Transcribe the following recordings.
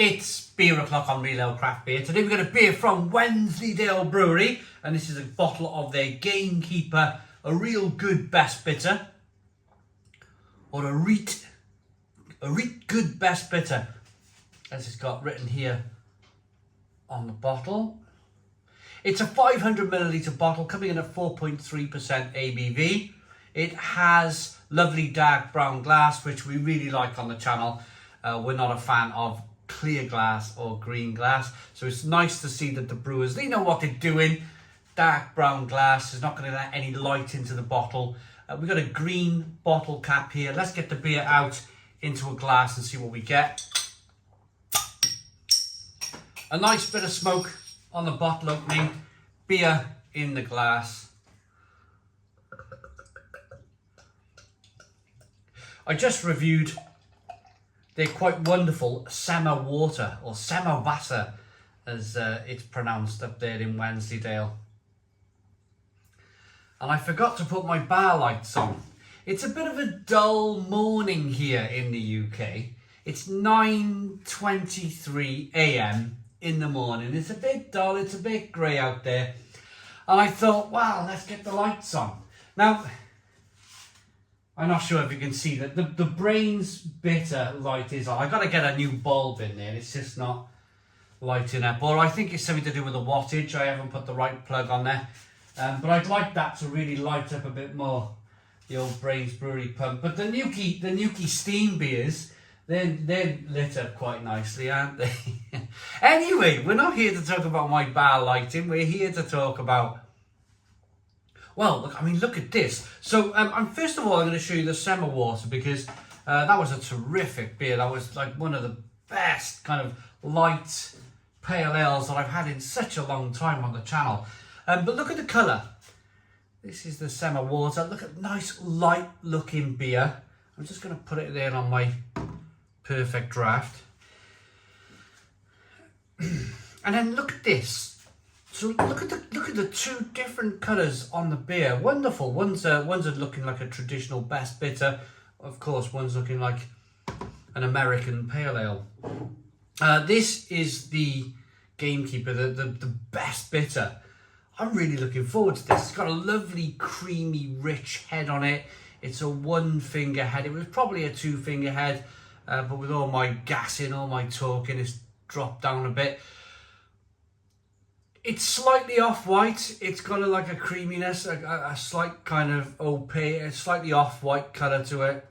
It's beer o'clock on Real Ale Craft Beer. Today we've got a beer from Wensleydale Brewery, and this is a bottle of their Gamekeeper, a real good best bitter, or a reet good best bitter, as it's got written here on the bottle. It's a 500ml bottle coming in at 4.3% ABV. It has lovely dark brown glass, which we really like on the channel. We're not a fan of clear glass or green glass, so it's nice to see that the brewers, they know what they're doing. Dark brown glass is not going to let any light into the bottle. We've got a green bottle cap here. Let's get the beer out into a glass and see what we get. A nice bit of smoke on the bottle opening, beer in the glass. I just reviewed their quite wonderful summer water, or summer Wasser as it's pronounced up there in Wensleydale. And I forgot to put my bar lights on. It's a bit of a dull morning here in the UK. It's 9:23 AM in the morning. It's a bit dull, it's a bit grey out there. And I thought, wow, let's get the lights on. Now, I'm not sure if you can see that the Brains Bitter light is on. I got to get a new bulb in there. It's just not lighting up. Or I think it's something to do with the wattage. I haven't put the right plug on there. But I'd like that to really light up a bit more, the old Brains Brewery pump. But the Nuki steam beers, they're lit up quite nicely, aren't they? Anyway, we're not here to talk about my bar lighting. We're here to talk about, well, look at this. So, first of all, I'm going to show you the summer water, because that was a terrific beer. That was like one of the best kind of light pale ales that I've had in such a long time on the channel. But look at the colour. This is the summer water. Look at nice light looking beer. I'm just going to put it there on my perfect draft. And then look at this. So look at the two different colours on the beer. Wonderful. One's looking like a traditional best bitter. Of course, one's looking like an American pale ale. This is the Gamekeeper, the best bitter. I'm really looking forward to this. It's got a lovely, creamy, rich head on it. It's a one-finger head. It was probably a two-finger head, but with all my gassing, all my talking, it's dropped down a bit. It's slightly off-white. It's got like a creaminess, a slight kind of opaque, a slightly off-white colour to it.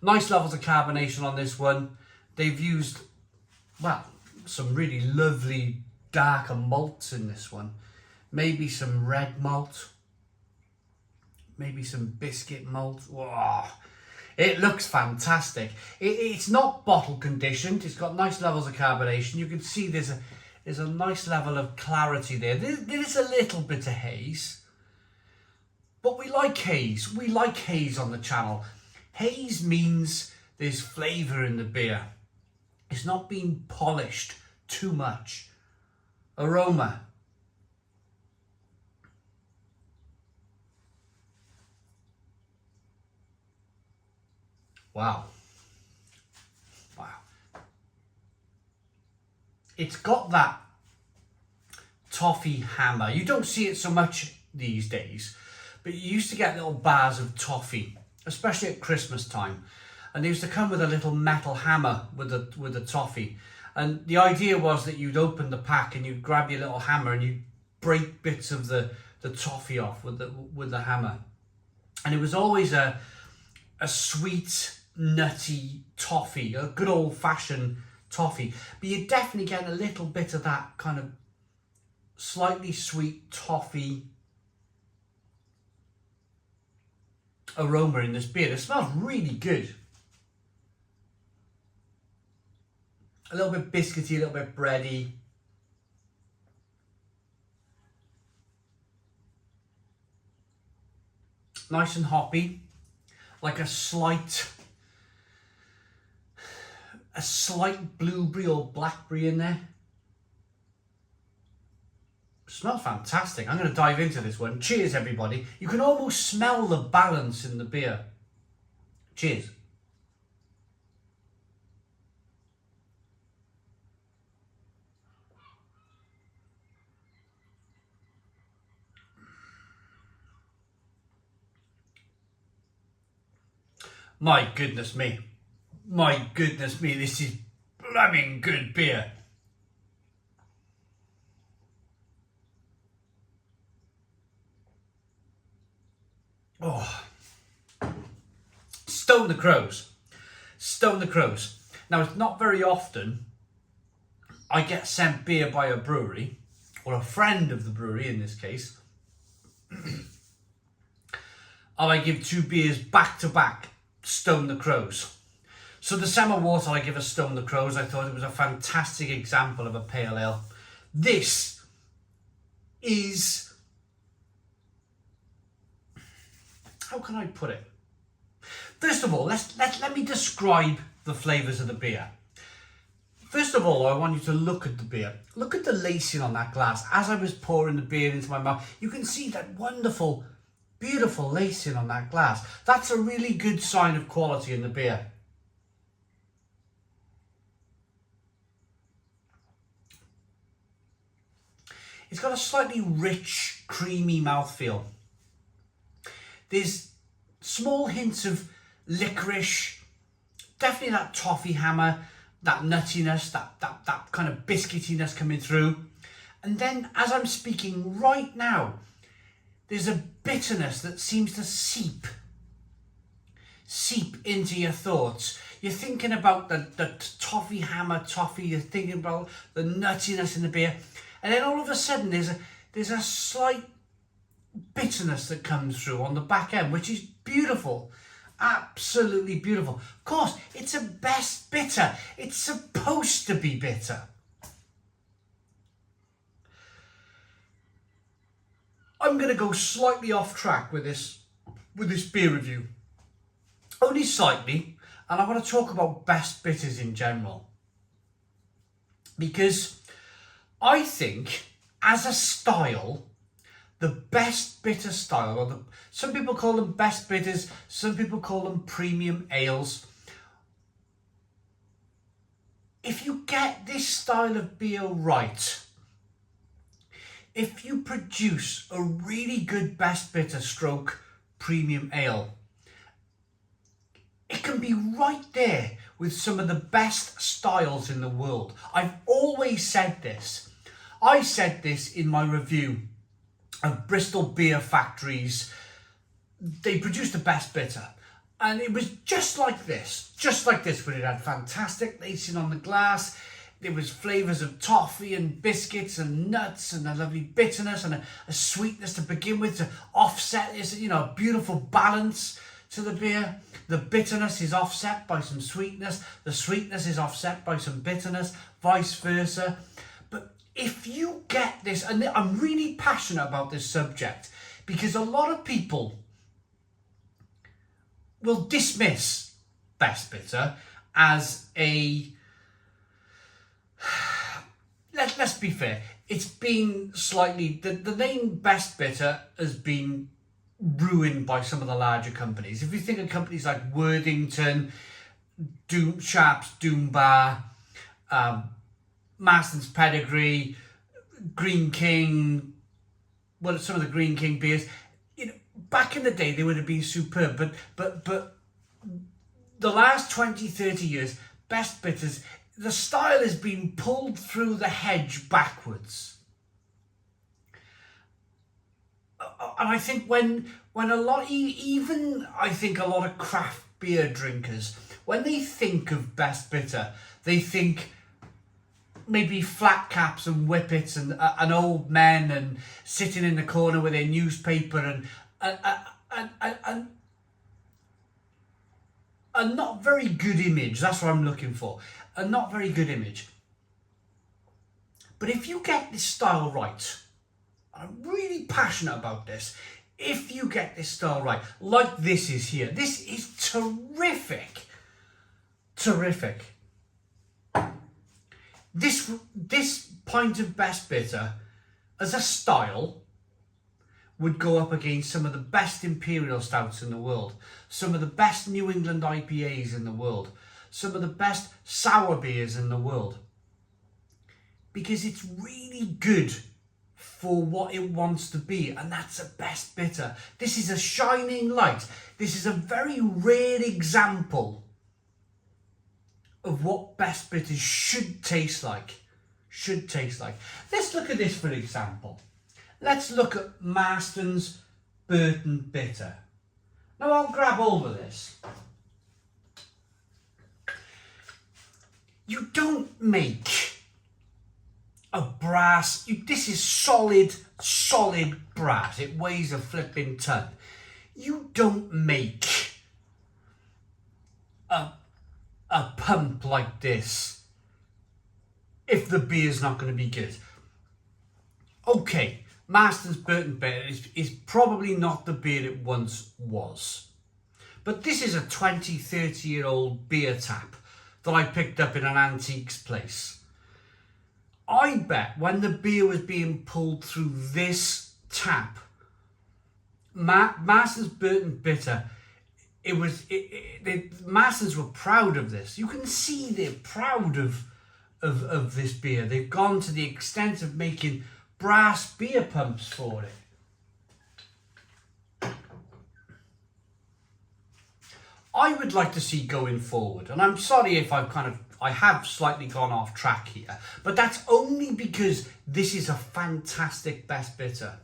Nice levels of carbonation on this one. They've used, well, some really lovely darker malts in this one. Maybe some red malt. Maybe some biscuit malt. Whoa. It looks fantastic. It's not bottle conditioned. It's got nice levels of carbonation. You can see there's a nice level of clarity there. There is a little bit of haze, but we like haze. We like haze on the channel. Haze means there's flavour in the beer. It's not being polished too much. Aroma. Wow. Wow. It's got that toffee hammer. You don't see it so much these days, but you used to get little bars of toffee, especially at Christmas time. And they used to come with a little metal hammer with the toffee. And the idea was that you'd open the pack and you'd grab your little hammer and you'd break bits of the toffee off with the hammer. And it was always a sweet, nutty toffee, a good old-fashioned toffee. But you're definitely getting a little bit of that kind of slightly sweet toffee aroma in this beer. It smells really good. A little bit biscuity, a little bit bready. Nice and hoppy. Like a slight blueberry or blackberry in there. Smells fantastic. I'm going to dive into this one. Cheers, everybody. You can almost smell the balance in the beer. Cheers. My goodness me. My goodness me, this is blooming good beer. Oh, Stone the Crows. Stone the Crows. Now, it's not very often I get sent beer by a brewery, or a friend of the brewery in this case, and I give two beers back to back, Stone the Crows. So the Summer Water I give a Stone the Crows. I thought it was a fantastic example of a pale ale. This is, how can I put it? First of all, let me describe the flavours of the beer. First of all, I want you to look at the beer. Look at the lacing on that glass. As I was pouring the beer into my mouth, you can see that wonderful, beautiful lacing on that glass. That's a really good sign of quality in the beer. It's got a slightly rich, creamy mouthfeel. There's small hints of licorice, definitely that toffee hammer, that nuttiness, that kind of biscuitiness coming through. And then as I'm speaking right now, there's a bitterness that seems to seep into your thoughts. You're thinking about the toffee hammer toffee, you're thinking about the nuttiness in the beer. And then all of a sudden there's a slight bitterness that comes through on the back end, which is beautiful. Absolutely beautiful. Of course, it's a best bitter. It's supposed to be bitter. I'm going to go slightly off track with this beer review. Only slightly, and I want to talk about best bitters in general. Because I think, as a style, the best bitter style, or some people call them best bitters, some people call them premium ales. If you get this style of beer right, if you produce a really good best bitter stroke premium ale, it can be right there with some of the best styles in the world. I've always said this. I said this in my review of Bristol Beer Factory's. They produced the best bitter, and it was just like this, where it had fantastic lacing on the glass. There was flavours of toffee and biscuits and nuts and a lovely bitterness and a sweetness to begin with to offset this, a beautiful balance to the beer. The bitterness is offset by some sweetness. The sweetness is offset by some bitterness, vice versa. But if you get this, and I'm really passionate about this subject, because a lot of people will dismiss best bitter as a, let's be fair, it's been slightly, the name best bitter has been ruined by some of the larger companies. If you think of companies like Worthington, Sharps, Doombar, Marston's Pedigree, Green King, well, some of the Green King beers, back in the day they would have been superb, but the last 20, 30 years, best bitters, the style has been pulled through the hedge backwards. And I think when a lot, even I think a lot of craft beer drinkers, when they think of best bitter, they think maybe flat caps and whippets and old men and sitting in the corner with their newspaper and a not very good image. That's what I'm looking for. A not very good image. But if you get this style right, I'm really passionate about this. If you get this style right, like this is here, this is terrific. Terrific. This pint of best bitter, as a style, would go up against some of the best imperial stouts in the world, some of the best New England IPAs in the world, some of the best sour beers in the world. Because it's really good for what it wants to be, and that's a best bitter. This is a shining light. This is a very rare example of what best bitters should taste like. Let's look at this for example. Let's look at Marston's Burton Bitter. Now I'll grab over this. You don't make a brass, this is solid brass. It weighs a flipping ton. You don't make a pump like this if the beer's not going to be good. Okay, Marston's Burton Bitter is probably not the beer it once was. But this is a 20, 30-year-old beer tap that I picked up in an antiques place. I bet when the beer was being pulled through this tap, Marston's Burton Bitter, Marston's were proud of this. You can see they're proud of this beer. They've gone to the extent of making brass beer pumps for it. I would like to see going forward, and I'm sorry if I have slightly gone off track here, but that's only because this is a fantastic best bitter.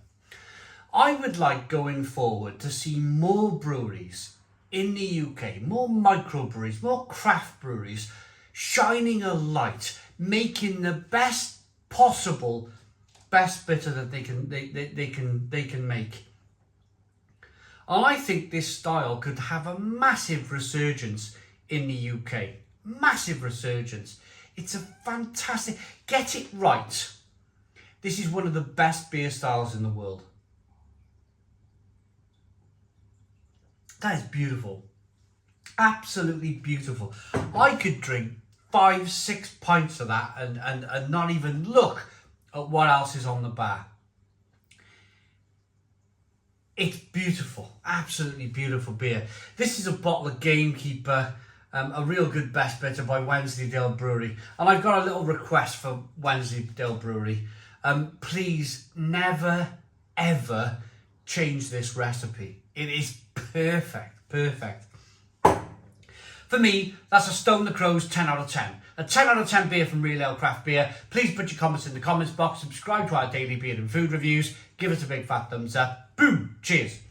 I would like going forward to see more breweries in the UK, more microbreweries, more craft breweries, shining a light, making the best possible best bitter that they can make. And I think this style could have a massive resurgence in the UK. Massive resurgence. It's a fantastic, get it right. This is one of the best beer styles in the world. That is beautiful. Absolutely beautiful. I could drink 5-6 pints of that and not even look at what else is on the bar. It's beautiful, absolutely beautiful beer. This is a bottle of Gamekeeper, a real good best bitter by Wensleydale Brewery. And I've got a little request for Wensleydale Brewery. Please never, ever change this recipe. It is perfect. For me, that's a Stone the Crows 10 out of 10. A 10 out of 10 beer from Real Ale Craft Beer. Please put your comments in the comments box. Subscribe to our daily beer and food reviews. Give us a big fat thumbs up. Boom. Cheers.